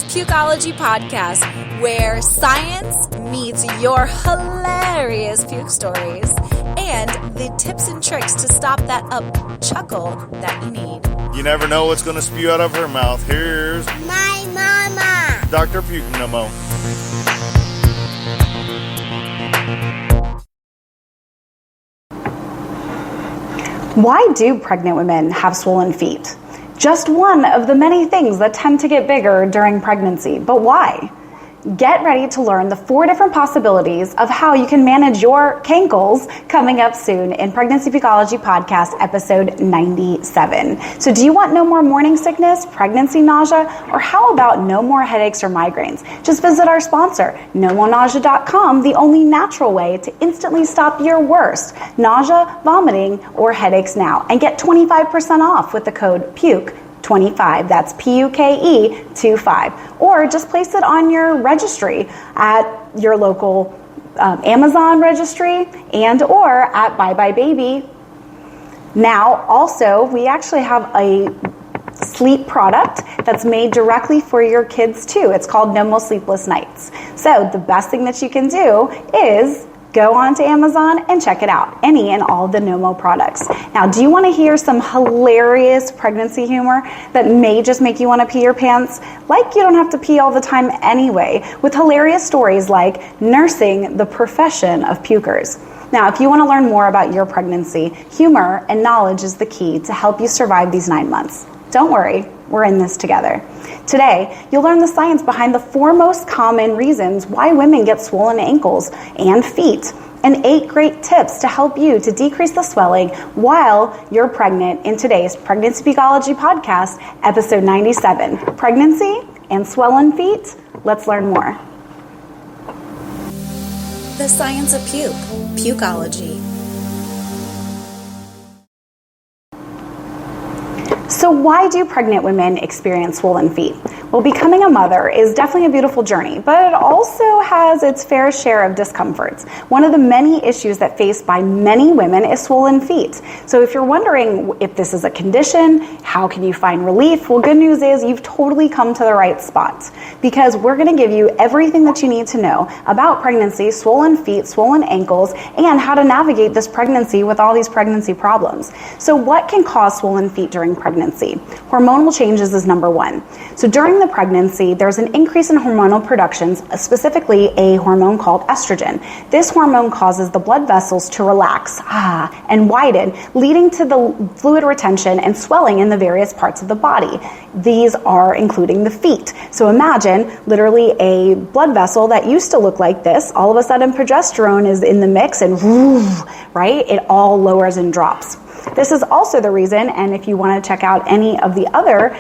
Pukeology Podcast, where science meets your hilarious puke stories and the tips and tricks to stop that up-chuckle that you need. You never know what's going to spew out of her mouth. Here's my mama, Dr. Pukeology. Why do pregnant women have swollen feet? Just one of the many things that tend to get bigger during pregnancy, but why? Get ready to learn the 4 different possibilities of how you can manage your cankles coming up soon in Pregnancy Pukeology Podcast episode 97. So do you want no more morning sickness, pregnancy nausea, or how about no more headaches or migraines? Just visit our sponsor, nomorenausea.com, the only natural way to instantly stop your worst nausea, vomiting, or headaches now, and get 25% off with the code PUKE25. That's PUKE25. Or just place it on your registry at your local Amazon registry and or at Bye Bye Baby. Now, also, we actually have a sleep product that's made directly for your kids too. It's called No More Sleepless Nights. So the best thing that you can do is go on to Amazon and check it out. Any and all the Nomo products. Now, do you want to hear some hilarious pregnancy humor that may just make you want to pee your pants? Like you don't have to pee all the time anyway, with hilarious stories like nursing the profession of pukers. Now, if you want to learn more about your pregnancy, humor and knowledge is the key to help you survive these 9 months. Don't worry, we're in this together. Today, you'll learn the science behind the 4 most common reasons why women get swollen ankles and feet, and 8 great tips to help you to decrease the swelling while you're pregnant in today's Pregnancy Pukeology Podcast, episode 97. Pregnancy and swollen feet? Let's learn more. The science of puke, pukeology. So why do pregnant women experience swollen feet? Well, becoming a mother is definitely a beautiful journey, but it also has its fair share of discomforts. One of the many issues that faced by many women is swollen feet. So if you're wondering if this is a condition, how can you find relief? Well, good news is you've totally come to the right spot, because we're going to give you everything that you need to know about pregnancy, swollen feet, swollen ankles, and how to navigate this pregnancy with all these pregnancy problems. So what can cause swollen feet during pregnancy? Hormonal changes is number 1. So during the pregnancy, there's an increase in hormonal productions, specifically a hormone called estrogen. This hormone causes the blood vessels to relax and widen, leading to the fluid retention and swelling in the various parts of the body. These are including the feet. So imagine literally a blood vessel that used to look like this. All of a sudden, progesterone is in the mix and right? It all lowers and drops. This is also the reason, and if you want to check out any of the other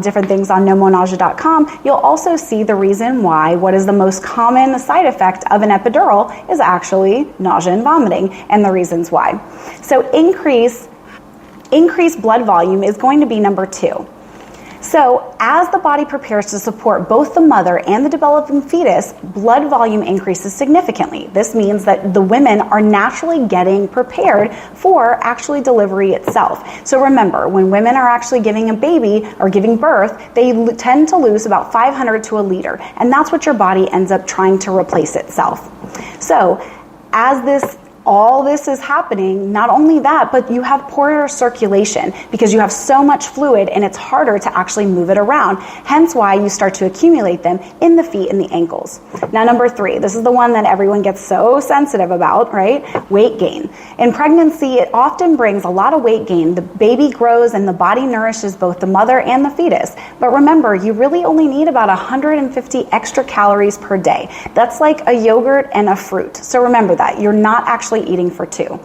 different things on nomorenausea.com, you'll also see the reason why what is the most common side effect of an epidural is actually nausea and vomiting, and the reasons why. So increased blood volume is going to be number 2. So as the body prepares to support both the mother and the developing fetus, blood volume increases significantly. This means that the women are naturally getting prepared for actually delivery itself. So remember, when women are actually giving a baby or giving birth, they tend to lose about 500 to a liter, and that's what your body ends up trying to replace itself. So as all this is happening, not only that, but you have poorer circulation because you have so much fluid and it's harder to actually move it around. Hence why you start to accumulate them in the feet and the ankles. Now, number 3, this is the one that everyone gets so sensitive about, right? Weight gain. In pregnancy, it often brings a lot of weight gain. The baby grows and the body nourishes both the mother and the fetus. But remember, you really only need about 150 extra calories per day. That's like a yogurt and a fruit. So remember that. You're not actually eating for 2.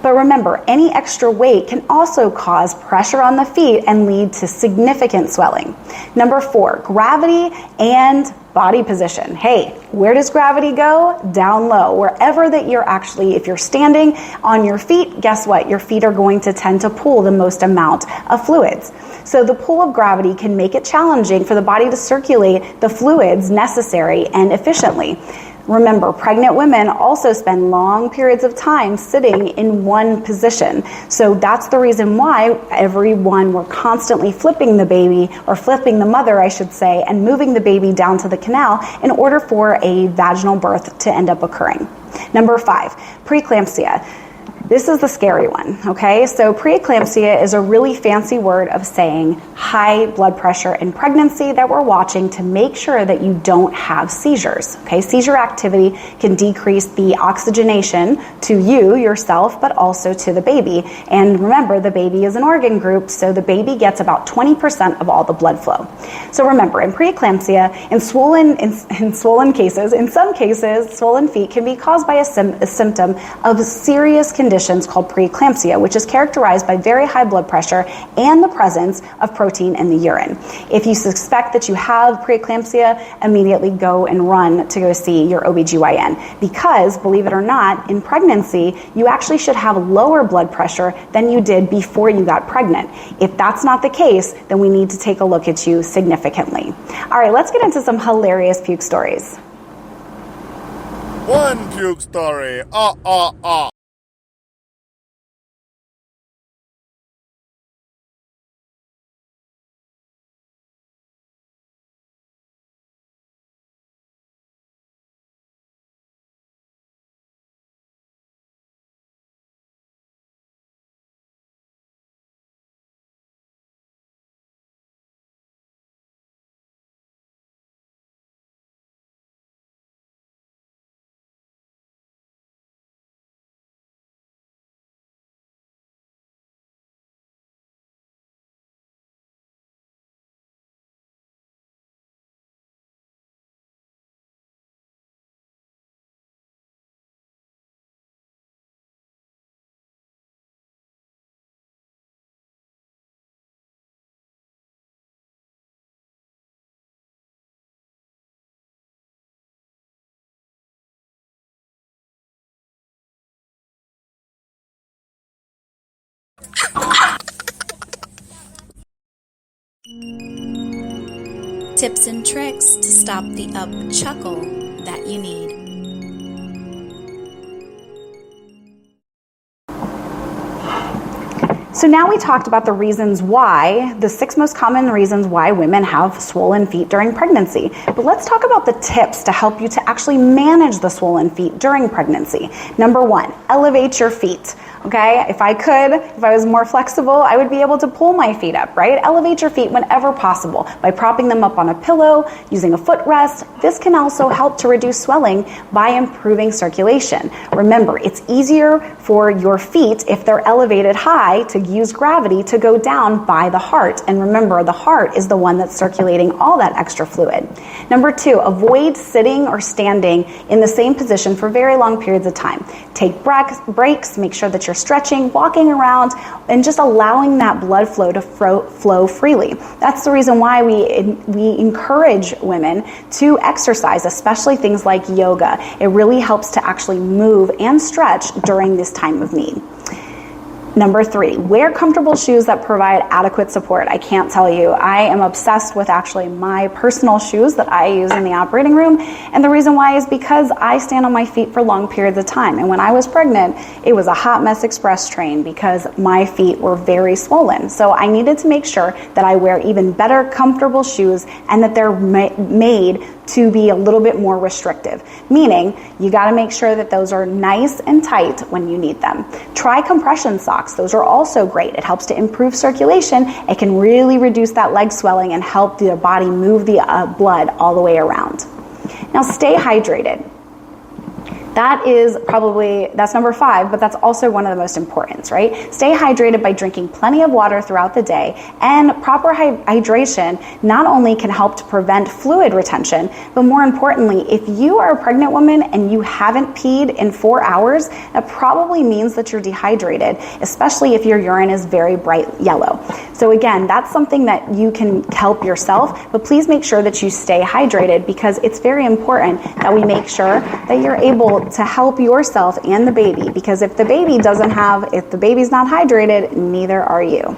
But remember, any extra weight can also cause pressure on the feet and lead to significant swelling. Number 4, gravity and body position. Hey, where does gravity go? Down low. Wherever that you're actually, if you're standing on your feet, guess what? Your feet are going to tend to pull the most amount of fluids. So the pull of gravity can make it challenging for the body to circulate the fluids necessary and efficiently. Remember, pregnant women also spend long periods of time sitting in one position. So that's the reason why we're constantly flipping the baby, or flipping the mother, I should say, and moving the baby down to the canal in order for a vaginal birth to end up occurring. Number 5, preeclampsia. This is the scary one, okay? So preeclampsia is a really fancy word of saying high blood pressure in pregnancy that we're watching to make sure that you don't have seizures, okay? Seizure activity can decrease the oxygenation to you, yourself, but also to the baby. And remember, the baby is an organ group, so the baby gets about 20% of all the blood flow. So remember, in preeclampsia, in swollen cases, in some cases, swollen feet can be caused by a symptom of serious conditions called preeclampsia, which is characterized by very high blood pressure and the presence of protein in the urine. If you suspect that you have preeclampsia, immediately go and run to go see your OBGYN, because, believe it or not, in pregnancy, you actually should have lower blood pressure than you did before you got pregnant. If that's not the case, then we need to take a look at you significantly. All right, let's get into some hilarious puke stories. One puke story. Tips and tricks to stop the up-chuckle that you need. So now we talked about the 6 most common reasons why women have swollen feet during pregnancy. But let's talk about the tips to help you to actually manage the swollen feet during pregnancy. Number 1, elevate your feet. Okay, if I was more flexible, I would be able to pull my feet up, right? Elevate your feet whenever possible by propping them up on a pillow, using a footrest. This can also help to reduce swelling by improving circulation. Remember, it's easier for your feet, if they're elevated high, to use gravity to go down by the heart. And remember, the heart is the one that's circulating all that extra fluid. Number 2, avoid sitting or standing in the same position for very long periods of time. Take breaks, make sure that you're stretching, walking around, and just allowing that blood flow to flow freely. That's the reason why we encourage women to exercise, especially things like yoga. It really helps to actually move and stretch during this time of need. Number 3, wear comfortable shoes that provide adequate support. I can't tell you, I am obsessed with actually my personal shoes that I use in the operating room. And the reason why is because I stand on my feet for long periods of time. And when I was pregnant, it was a hot mess express train because my feet were very swollen. So I needed to make sure that I wear even better comfortable shoes and that they're made to be a little bit more restrictive, meaning you got to make sure that those are nice and tight when you need them. Try compression socks. Those are also great. It helps to improve circulation. It can really reduce that leg swelling and help the body move the blood all the way around. Now, stay hydrated. That's number 5, but that's also one of the most important, right? Stay hydrated by drinking plenty of water throughout the day, and proper hydration not only can help to prevent fluid retention, but more importantly, if you are a pregnant woman and you haven't peed in 4 hours, that probably means that you're dehydrated, especially if your urine is very bright yellow. So again, that's something that you can help yourself, but please make sure that you stay hydrated, because it's very important that we make sure that you're able to help yourself and the baby, because if the baby's not hydrated, neither are you.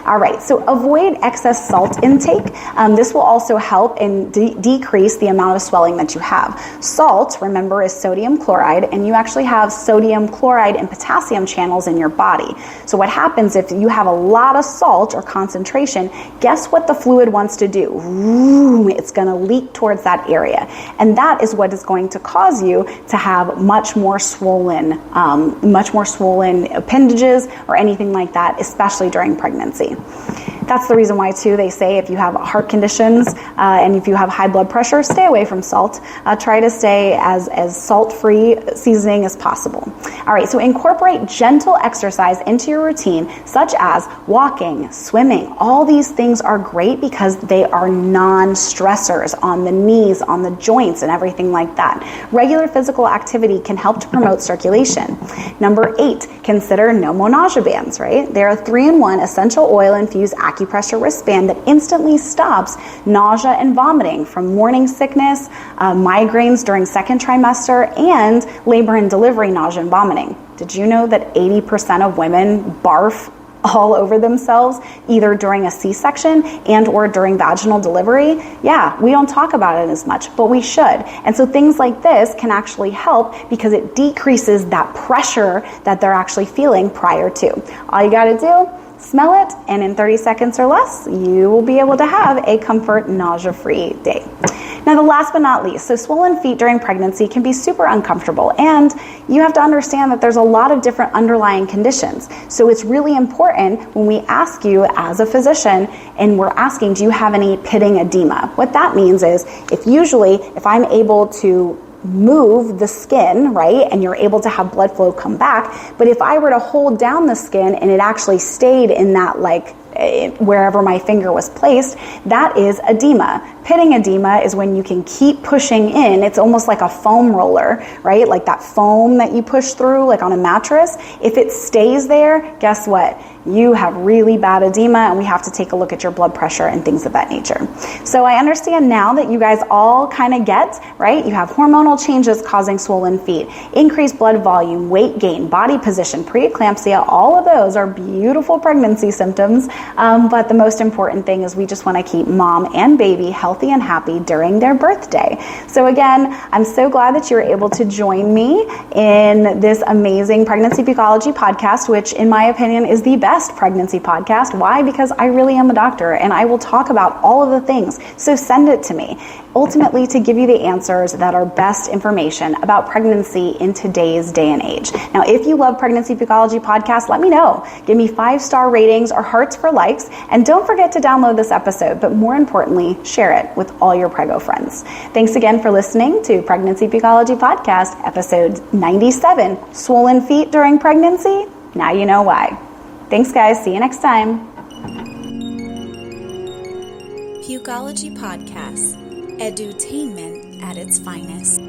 All right, so avoid excess salt intake. This will also help and decrease the amount of swelling that you have. Salt, remember, is sodium chloride, and you actually have sodium chloride and potassium channels in your body. So what happens if you have a lot of salt or concentration, guess what the fluid wants to do? It's going to leak towards that area. And that is what is going to cause you to have much more swollen appendages or anything like that, especially during pregnancy. That's the reason why, too, they say if you have heart conditions and if you have high blood pressure, stay away from salt. Try to stay as salt-free seasoning as possible. All right, so incorporate gentle exercise into your routine, such as walking, swimming. All these things are great because they are non-stressors on the knees, on the joints, and everything like that. Regular physical activity can help to promote circulation. Number 8, consider nausea bands, right? They're a 3-in-1 essential oil-infused acupressure wristband that instantly stops nausea and vomiting from morning sickness, migraines during second trimester, and labor and delivery nausea and vomiting. Did you know that 80% of women barf all over themselves either during a C-section and or during vaginal delivery? Yeah, we don't talk about it as much, but we should. And so things like this can actually help because it decreases that pressure that they're actually feeling prior to. All you got to do, smell it, and in 30 seconds or less, you will be able to have a comfort, nausea-free day. Now, the last but not least, so swollen feet during pregnancy can be super uncomfortable, and you have to understand that there's a lot of different underlying conditions. So it's really important when we ask you as a physician, and we're asking, do you have any pitting edema? What that means is, if I'm able to move the skin, right, and you're able to have blood flow come back, but if I were to hold down the skin and it actually stayed in that, wherever my finger was placed, that is edema. Pitting edema is when you can keep pushing in. It's almost like a foam roller, right? Like that foam that you push through, like on a mattress. If it stays there, guess what? You have really bad edema, and we have to take a look at your blood pressure and things of that nature. So I understand now that you guys all kind of get, right? You have hormonal changes causing swollen feet, increased blood volume, weight gain, body position, preeclampsia. All of those are beautiful pregnancy symptoms. But the most important thing is we just want to keep mom and baby healthy and happy during their birthday. So again, I'm so glad that you were able to join me in this amazing Pregnancy Pukeology podcast, which in my opinion is the best pregnancy podcast. Why? Because I really am a doctor and I will talk about all of the things. So send it to me. Ultimately, to give you the answers that are best information about pregnancy in today's day and age. Now, if you love Pregnancy Pukeology Podcast, let me know. Give me 5-star ratings or hearts for likes, and don't forget to download this episode, but more importantly, share it with all your prego friends. Thanks again for listening to Pregnancy Pukeology Podcast, episode 97, Swollen Feet During Pregnancy? Now you know why. Thanks, guys. See you next time. Pukeology Podcast. Edutainment at its finest.